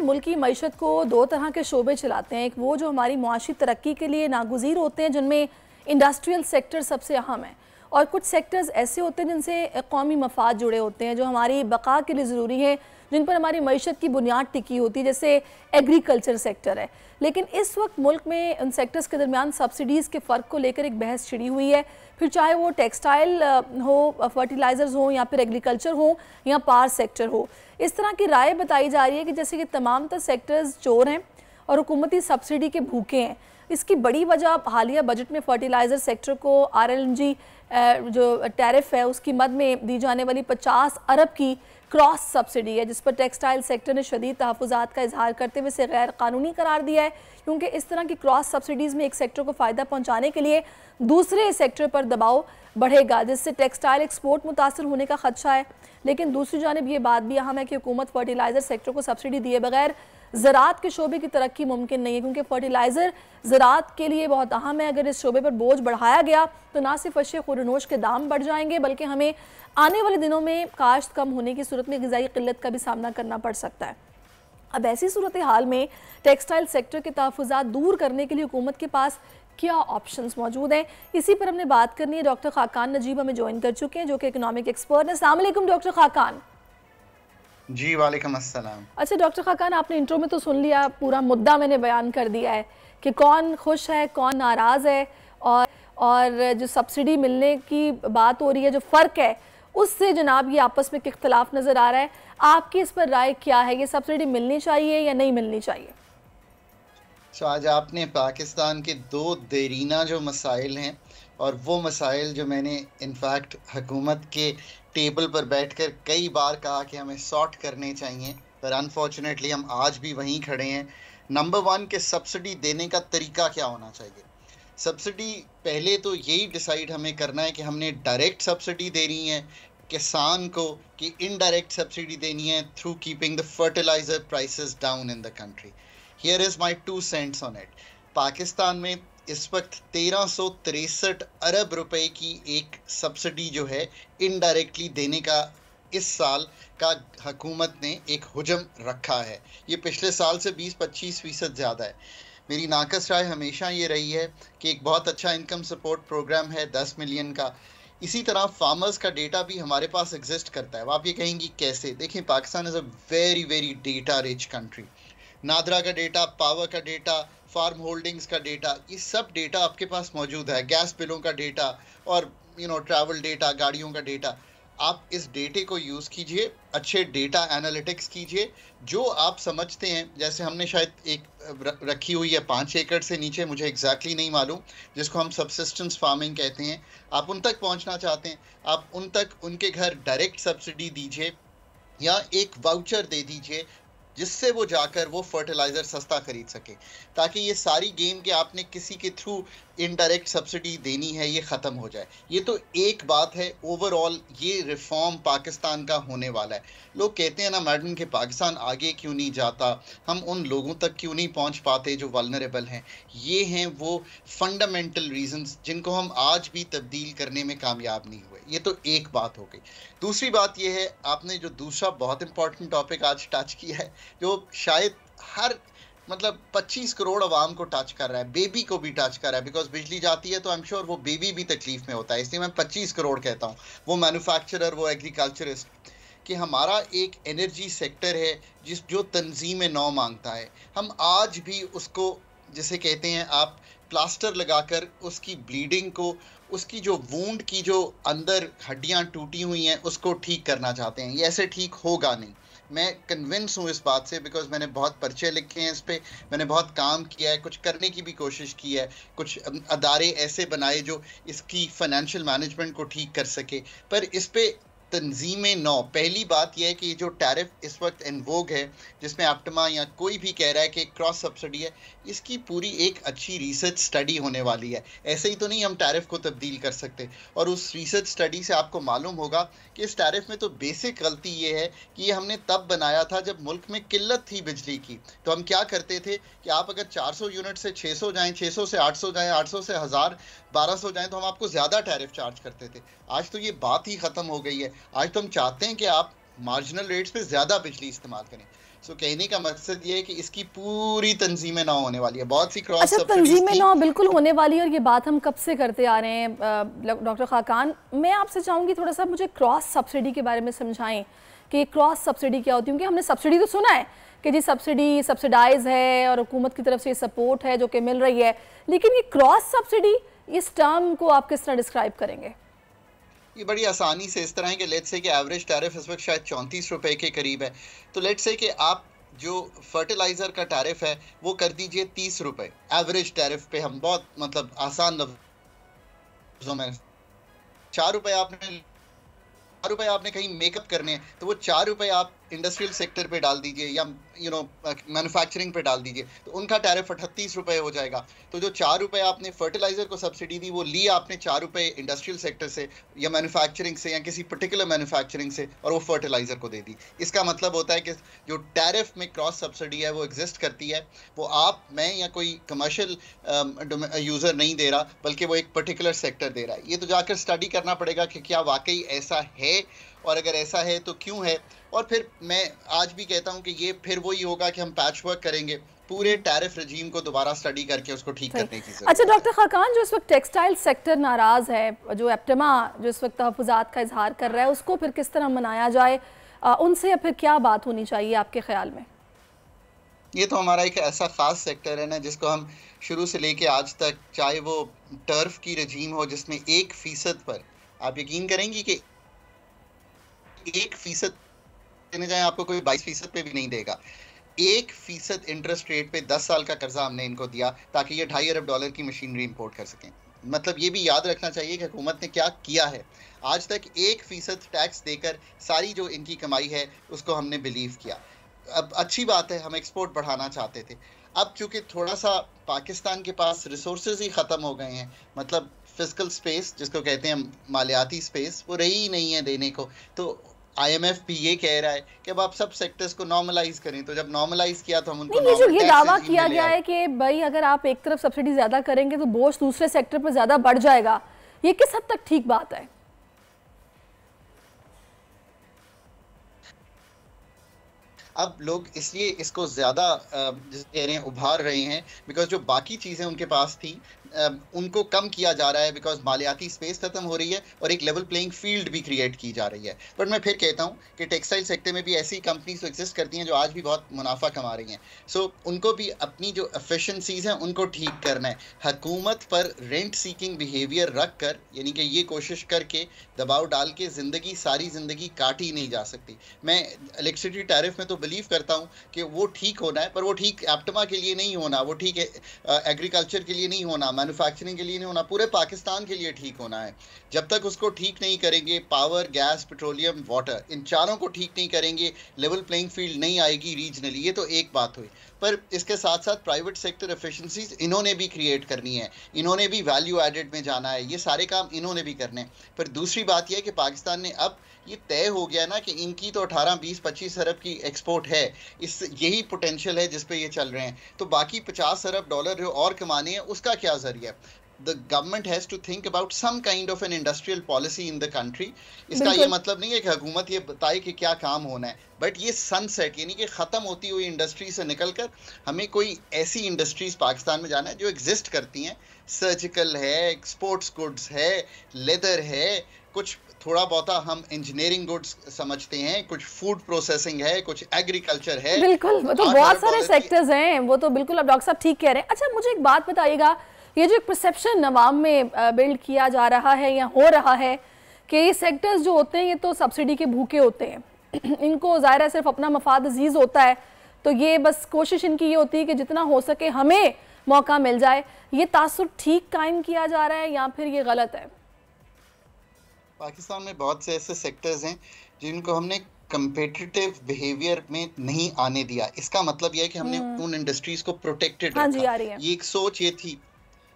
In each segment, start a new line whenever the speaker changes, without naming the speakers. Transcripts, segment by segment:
मुल्क की मईशत को दो तरह के शोबे चलाते हैं। एक वो जो हमारी मुआशी तरक्की के लिए नागुज़ीर होते हैं, जिनमें इंडस्ट्रियल सेक्टर सबसे अहम है, और कुछ सेक्टर्स ऐसे होते हैं जिनसे कौमी मफाद जुड़े होते हैं, जो हमारी बका के लिए ज़रूरी है, जिन पर हमारी मईशत की बुनियाद टिकी होती है, जैसे एग्रीकल्चर सेक्टर है। लेकिन इस वक्त मुल्क में उन सेक्टर्स के दरमियान सब्सिडीज़ के फ़र्क को लेकर एक बहस छिड़ी हुई है। फिर चाहे वो टेक्सटाइल हो, फर्टिलाइज़र्स हो, या फिर एग्रीकल्चर हो, या पावर सेक्टर हो। इस तरह की राय बताई जा रही है कि जैसे कि तमाम तर सेक्टर्स चोर हैं और हुकूमती सब्सिडी के भूखे हैं। इसकी बड़ी वजह हालिया बजट में फर्टिलाइज़र सेक्टर को RLNG जो टैरिफ है उसकी मद में दी जाने वाली 50 अरब की क्रॉस सब्सिडी है, जिस पर टेक्सटाइल सेक्टर ने शदीद तहफ़्फ़ुज़ात का इजहार करते हुए इसे गैर कानूनी करार दिया है, क्योंकि इस तरह की क्रॉस सब्सिडीज़ में एक सेक्टर को फ़ायदा पहुँचाने के लिए दूसरे सेक्टर पर दबाव बढ़ेगा, जिससे टेक्सटाइल एक्सपोर्ट मुतासर होने का खदशा है। लेकिन दूसरी जानिब ये बात भी अहम है कि हुकूमत फर्टिलाइज़र सेक्टर को सब्सिडी दिए बगैर ज़राअत के शोबे की तरक्की मुमकिन नहीं है, क्योंकि फर्टिलाइज़र ज़राअत के लिए बहुत अहम है। अगर इस शोबे पर बोझ बढ़ाया गया तो ना सिर्फ अशिया खुरनोश के दाम बढ़ जाएंगे, बल्कि हमें आने वाले दिनों में काश्त कम होने की सूरत में ग़िज़ाई क़िल्लत का भी सामना करना पड़ सकता है। अब ऐसी सूरत हाल में टेक्सटाइल सेक्टर के तहफ़्फ़ुज़ात दूर करने के लिए हुकूमत के पास क्या ऑप्शंस मौजूद हैं, इसी पर हमने बात करनी है। डॉक्टर खाकान नजीब हमें ज्वाइन कर चुके हैं, जो कि इकोनॉमिक एक्सपर्ट हैं। अस्सलाम वालेकुम डॉक्टर खाकान।
जी वालेकुम अस्सलाम।
अच्छा डॉक्टर खाकान, आपने इंट्रो में तो सुन लिया, पूरा मुद्दा मैंने बयान कर दिया है कि कौन खुश है कौन नाराज़ है, और जो सब्सिडी मिलने की बात हो रही है, जो फ़र्क है उससे जनाब ये आपस में इख्तलाफ नज़र आ रहा है। आपकी इस पर राय क्या है, ये सब्सिडी मिलनी चाहिए या नहीं मिलनी चाहिए?
आज आपने पाकिस्तान के दो देरीना जो मसाइल हैं, और वो मसाइल जो मैंने इनफैक्ट हुकूमत के टेबल पर बैठकर कई बार कहा कि हमें सॉर्ट करने चाहिए, पर अनफॉर्चुनेटली हम आज भी वहीं खड़े हैं। नंबर वन के सब्सिडी देने का तरीका क्या होना चाहिए। सब्सिडी पहले तो यही डिसाइड हमें करना है कि हमने डायरेक्ट सब्सिडी देनी है किसान को, कि इनडायरेक्ट सब्सिडी देनी है through keeping the fertiliser prices down in the country. Here is my 2 cents on it. Pakistan में इस वक्त 1363 अरब रुपए की एक सब्सिडी जो है इनडायरेक्टली देने का इस साल का हुकूमत ने एक हुजम रखा है। ये पिछले साल से 20-25% ज़्यादा है। मेरी नाकस राय हमेशा ये रही है कि एक बहुत अच्छा इनकम सपोर्ट प्रोग्राम है 10 मिलियन का। इसी तरह फार्मर्स का डेटा भी हमारे पास एग्जिस्ट करता है। आप ये कहेंगी कैसे? देखें, Pakistan is a very very data rich country. NADRA का डेटा, पावर का डेटा, फार्म होल्डिंग्स का डेटा, ये सब डेटा आपके पास मौजूद है। गैस बिलों का डेटा और ट्रैवल डेटा, गाड़ियों का डेटा। आप इस डेटे को यूज़ कीजिए, अच्छे डेटा एनालिटिक्स कीजिए, जो आप समझते हैं। जैसे हमने शायद एक रखी हुई है 5 एकड़ से नीचे, मुझे एग्जैक्टली नहीं मालूम, जिसको हम सबसिस्टेंस फार्मिंग कहते हैं। आप उन तक पहुंचना चाहते हैं, आप उन तक उनके घर डायरेक्ट सब्सिडी दीजिए या एक वाउचर दे दीजिए, जिससे वो जाकर वो फर्टिलाइज़र सस्ता खरीद सके, ताकि ये सारी गेम के आपने किसी के थ्रू इनडायरेक्ट सब्सिडी देनी है ये ख़त्म हो जाए। ये तो एक बात है। ओवरऑल ये रिफॉर्म पाकिस्तान का होने वाला है। लोग कहते हैं ना मैडम कि पाकिस्तान आगे क्यों नहीं जाता, हम उन लोगों तक क्यों नहीं पहुंच पाते जो वल्नरेबल हैं। ये हैं वो फंडामेंटल रीजंस जिनको हम आज भी तब्दील करने में कामयाब नहीं हुए। ये तो एक बात हो गई। दूसरी बात ये है, आपने जो दूसरा बहुत इंपॉर्टेंट टॉपिक आज टच किया है, जो शायद हर 25 करोड़ अवाम को टच कर रहा है, बेबी को भी टच कर रहा है। बिकॉज बिजली जाती है तो आई एम श्योर वो बेबी भी तकलीफ में होता है, इसलिए मैं 25 करोड़ कहता हूँ। वो मैन्युफैक्चरर, वो एग्रीकल्चरिस्ट, कि हमारा एक एनर्जी सेक्टर है जो तंजीम नौ मांगता है। हम आज भी उसको, जिसे कहते हैं आप, प्लास्टर लगाकर उसकी ब्लीडिंग को, उसकी जो वूंड की जो अंदर हड्डियां टूटी हुई हैं उसको ठीक करना चाहते हैं। ये ऐसे ठीक होगा नहीं। मैं कन्विंस हूँ इस बात से, बिकॉज मैंने बहुत पर्चे लिखे हैं इस पे, मैंने बहुत काम किया है, कुछ करने की भी कोशिश की है, कुछ अदारे ऐसे बनाए जो इसकी फाइनेंशियल मैनेजमेंट को ठीक कर सके। पर इस पे तंजीमें नौ, पहली बात यह है कि जो टैरिफ इस वक्त इन्वोग है, जिसमें एप्टमा या कोई भी कह रहा है कि क्रॉस सब्सिडी है, इसकी पूरी एक अच्छी रिसर्च स्टडी होने वाली है। ऐसे ही तो नहीं हम टैरिफ को तब्दील कर सकते। और उस रिसर्च स्टडी से आपको मालूम होगा कि इस टैरिफ में तो बेसिक गलती ये है कि ये हमने तब बनाया था जब मुल्क में किल्लत थी बिजली की। तो हम क्या करते थे कि आप अगर 400 यूनिट से 600 जाएँ, 600 से 800 जाएँ, 800 से 1000, 1200 जाएँ, तो हम आपको ज़्यादा टैरिफ चार्ज करते थे। आज तो ये बात ही ख़त्म हो गई है। आज तो हम चाहते हैं कि आप मार्जिनल रेट्स पे ज़्यादा बिजली इस्तेमाल करें। सो कहने का मकसद ये है कि इसकी पूरी तंजीमें ना होने वाली है, बहुत सी क्रॉस
अच्छा,
सब्सिडीज
तंजीमें
थी।
ना बिल्कुल होने वाली है, और ये बात हम कब से करते आ रहे हैं। डॉक्टर खाकान, मैं आपसे चाहूँगी थोड़ा सा मुझे क्रॉस सब्सिडी के बारे में समझाएं कि क्रॉस सब्सिडी क्या होती है, क्योंकि हमने सब्सिडी तो सुना है कि जी सब्सिडी सब्सिडाइज है और हुकूमत की तरफ से ये सपोर्ट है जो कि मिल रही है, लेकिन ये क्रॉस सब्सिडी, इस टर्म को आप किस तरह डिस्क्राइब करेंगे?
ये बड़ी आसानी से इस तरह है कि लेट्स से कि एवरेज टैरिफ इस वक्त शायद 34 रुपए के करीब है। तो लेट्स से कि आप जो फर्टिलाइज़र का टैरिफ है वो कर दीजिए 30 रुपए एवरेज टैरिफ पे। हम बहुत मतलब आसान लफ्जों में, 4 रुपए आपने कहीं मेकअप करने हैं तो वो 4 रुपए आप इंडस्ट्रियल सेक्टर पे डाल दीजिए या मैन्युफैक्चरिंग पे डाल दीजिए, तो उनका टैरिफ 38 रुपए हो जाएगा। तो जो 4 रुपए आपने फर्टिलाइजर को सब्सिडी दी, वो ली आपने 4 रुपए इंडस्ट्रियल सेक्टर से या मैन्युफैक्चरिंग से या किसी पर्टिकुलर मैन्युफैक्चरिंग से, और वो फर्टिलाइजर को दे दी। इसका मतलब होता है कि जो टैरिफ में क्रॉस सब्सिडी है वो एग्जिस्ट करती है, वो आप, मैं या कोई कमर्शियल यूज़र नहीं दे रहा, बल्कि वो एक पर्टिकुलर सेक्टर दे रहा है। ये तो जाकर स्टडी करना पड़ेगा कि क्या वाकई ऐसा है, और अगर ऐसा है तो क्यों है। और फिर मैं आज भी कहता हूं कि ये फिर वही होगा कि हम पैच वर्क करेंगे, पूरे टैरिफ रजीम को दोबारा स्टडी करके उसको ठीक करने की जरूरत।
अच्छा डॉक्टर खाकान, जो इस वक्त टेक्सटाइल सेक्टर नाराज़ है, जो एप्टेमा जो इस वक्त तहफ़्फ़ुज़ात का इजहार कर रहा है, उसको फिर किस तरह मनाया जाए, उनसे फिर क्या बात होनी चाहिए आपके ख्याल में?
ये तो हमारा एक ऐसा ख़ास सेक्टर है ना, जिसको हम शुरू से लेके आज तक, चाहे वो टर्फ की रजीम हो जिसमें 1% पर, आप यकीन करेंगी कि 1% देने जाए आपको कोई 22% पे भी नहीं देगा। 1% इंटरेस्ट रेट पे 10 साल का कर्जा हमने इनको दिया ताकि ये $2.5 अरब की मशीनरी इंपोर्ट कर सकें। मतलब ये भी याद रखना चाहिए कि हुकूमत ने क्या किया है। आज तक 1% टैक्स देकर सारी जो इनकी कमाई है उसको हमने बिलीव किया। अब अच्छी बात है, हम एक्सपोर्ट बढ़ाना चाहते थे। अब चूंकि थोड़ा सा पाकिस्तान के पास रिसोर्सेज ही ख़त्म हो गए हैं, मतलब फिजिकल स्पेस जिसको कहते हैं मालियाती स्पेस, वो रही ही नहीं है देने को। तो IMF भी ये कह रहा है कि अब आप सब सेक्टर्स को नॉर्मलाइज करें। तो जब नॉर्मलाइज किया तो हम उनको
नहीं, ये जो ये दावा किया गया है कि भाई अगर आप एक तरफ सब्सिडी ज्यादा करेंगे तो बोझ दूसरे सेक्टर पर ज्यादा बढ़ जाएगा, ये किस हद तक ठीक बात है?
अब लोग इसलिए इसको ज़्यादा जिसे कह रहे हैं उभार रहे हैं, बिकॉज जो बाकी चीज़ें उनके पास थी उनको कम किया जा रहा है, बिकॉज मालियाती स्पेस खत्म हो रही है और एक लेवल प्लेइंग फील्ड भी क्रिएट की जा रही है। बट मैं फिर कहता हूँ कि टेक्सटाइल सेक्टर में भी ऐसी कंपनीज तो एग्जिस्ट करती हैं जो आज भी बहुत मुनाफा कमा रही हैं। सो उनको भी अपनी जो एफिशिएंसीज हैं उनको ठीक करना है। हुकूमत पर रेंट सीकिंग बिहेवियर रख कर, यानी कि ये कोशिश करके दबाव डाल के ज़िंदगी, सारी ज़िंदगी काटी नहीं जा सकती। मैं इलेक्ट्रिसिटी टैरिफ में तो बिलीव करता हूँ कि वो ठीक होना है, पर वो ठीक एप्टमा के लिए नहीं होना, वो ठीक एग्रीकल्चर के लिए नहीं होना, मैन्युफैक्चरिंग के लिए नहीं होना, पूरे पाकिस्तान के लिए ठीक होना है। जब तक उसको ठीक नहीं करेंगे, पावर, गैस, पेट्रोलियम, वाटर, इन चारों को ठीक नहीं करेंगे, लेवल प्लेइंग फील्ड नहीं आएगी रीजनली। ये तो एक बात हुई, पर इसके साथ साथ प्राइवेट सेक्टर एफिशिएंसीज इन्होंने भी क्रिएट करनी है, इन्होंने भी वैल्यू एडेड में जाना है, ये सारे काम इन्होंने भी करने हैं। पर दूसरी बात यह है कि पाकिस्तान ने अब ये तय हो गया ना कि इनकी तो 18, 20, 25 अरब की एक्सपोर्ट है, इस यही पोटेंशियल है जिस पे ये चल रहे हैं। तो बाकी $50 अरब जो और कमाने हैं उसका क्या जरिया? The government has to think about some kind of an industrial policy in the country. इसका ये मतलब नहीं है कि हुकूमत ये बताए कि क्या काम होना है, बट ये सनसेट यानी कि ख़त्म होती हुई इंडस्ट्री से निकलकर हमें कोई ऐसी इंडस्ट्रीज पाकिस्तान में जाना है जो एग्जिस्ट करती हैं। सर्जिकल है, स्पोर्ट्स गुड्स है, लेदर है, कुछ थोड़ा बहुता हम इंजीनियरिंग गुड्स समझते हैं, कुछ फूड प्रोसेसिंग है, कुछ एग्रीकल्चर है।
बिल्कुल, वो तो बहुत सारे सेक्टर्स हैं, वो तो बिल्कुल अब डॉक्टर साहब ठीक कह रहे हैं। अच्छा, मुझे एक बात बताइएगा, ये जो एक परसेप्शन अवाम में बिल्ड किया जा रहा है या हो रहा है कि ये सेक्टर्स जो होते हैं ये तो सब्सिडी के भूखे होते हैं, इनको ज़ाहिर है सिर्फ अपना मफाद अजीज़ होता है, तो ये बस कोशिश इनकी ये होती है कि जितना हो सके हमें मौका मिल जाए। ये तासुर ठीक कायम किया जा रहा है या फिर ये गलत है?
पाकिस्तान में बहुत से ऐसे सेक्टर्स हैं जिनको हमने कंपेटिटिव बिहेवियर में नहीं आने दिया। इसका मतलब यह है कि हमने उन इंडस्ट्रीज को प्रोटेक्टेड
हाँ जी, आ
रखा।
रही है।
ये एक सोच ये थी,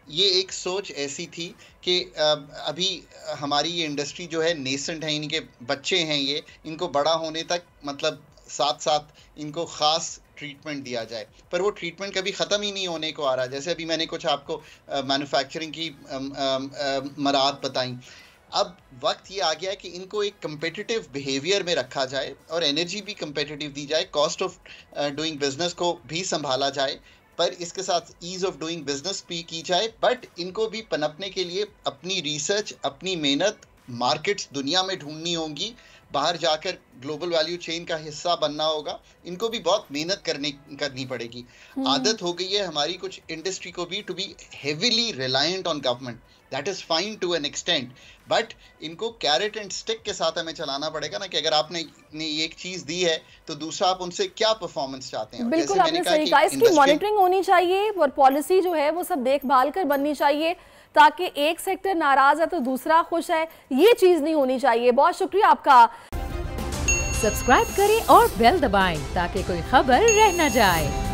ये एक सोच ऐसी थी कि अभी हमारी ये इंडस्ट्री जो है नेसेंट है, इनके बच्चे हैं, ये इनको बड़ा होने तक मतलब साथ साथ इनको ख़ास ट्रीटमेंट दिया जाए, पर वो ट्रीटमेंट कभी ख़त्म ही नहीं होने को आ रहा। जैसे अभी मैंने कुछ आपको मैन्युफैक्चरिंग की मराहत बताई। अब वक्त ये आ गया है कि इनको एक कंपेटिटिव बिहेवियर में रखा जाए और एनर्जी भी कंपेटिटिव दी जाए, कॉस्ट ऑफ डूइंग बिजनेस को भी संभाला जाए, पर इसके साथ ईज ऑफ डूइंग बिजनेस भी की जाए। बट इनको भी पनपने के लिए अपनी रिसर्च, अपनी मेहनत मार्केट्स दुनिया में ढूंढनी होंगी, बाहर जाकर ग्लोबल वैल्यू चेन का हिस्सा बनना होगा। इनको भी बहुत मेहनत करनी पड़ेगी। आदत हो गई है हमारी कुछ इंडस्ट्री को भी to be heavily reliant on government. That is fine to an extent, but इनको कैरेट एंड स्टिक के साथ हमें चलाना पड़ेगा ना, कि अगर आपने एक चीज दी है तो दूसरा आप उनसे क्या परफॉर्मेंस चाहते हैं।
बिल्कुल आपने सही कहा, इसकी मॉनिटरिंग होनी चाहिए और पॉलिसी जो है वो सब देखभाल कर बननी चाहिए, ताकि एक सेक्टर नाराज है तो दूसरा खुश है, ये चीज नहीं होनी चाहिए। बहुत शुक्रिया आपका।
सब्सक्राइब करें और बेल दबाएं ताकि कोई खबर रह न जाए।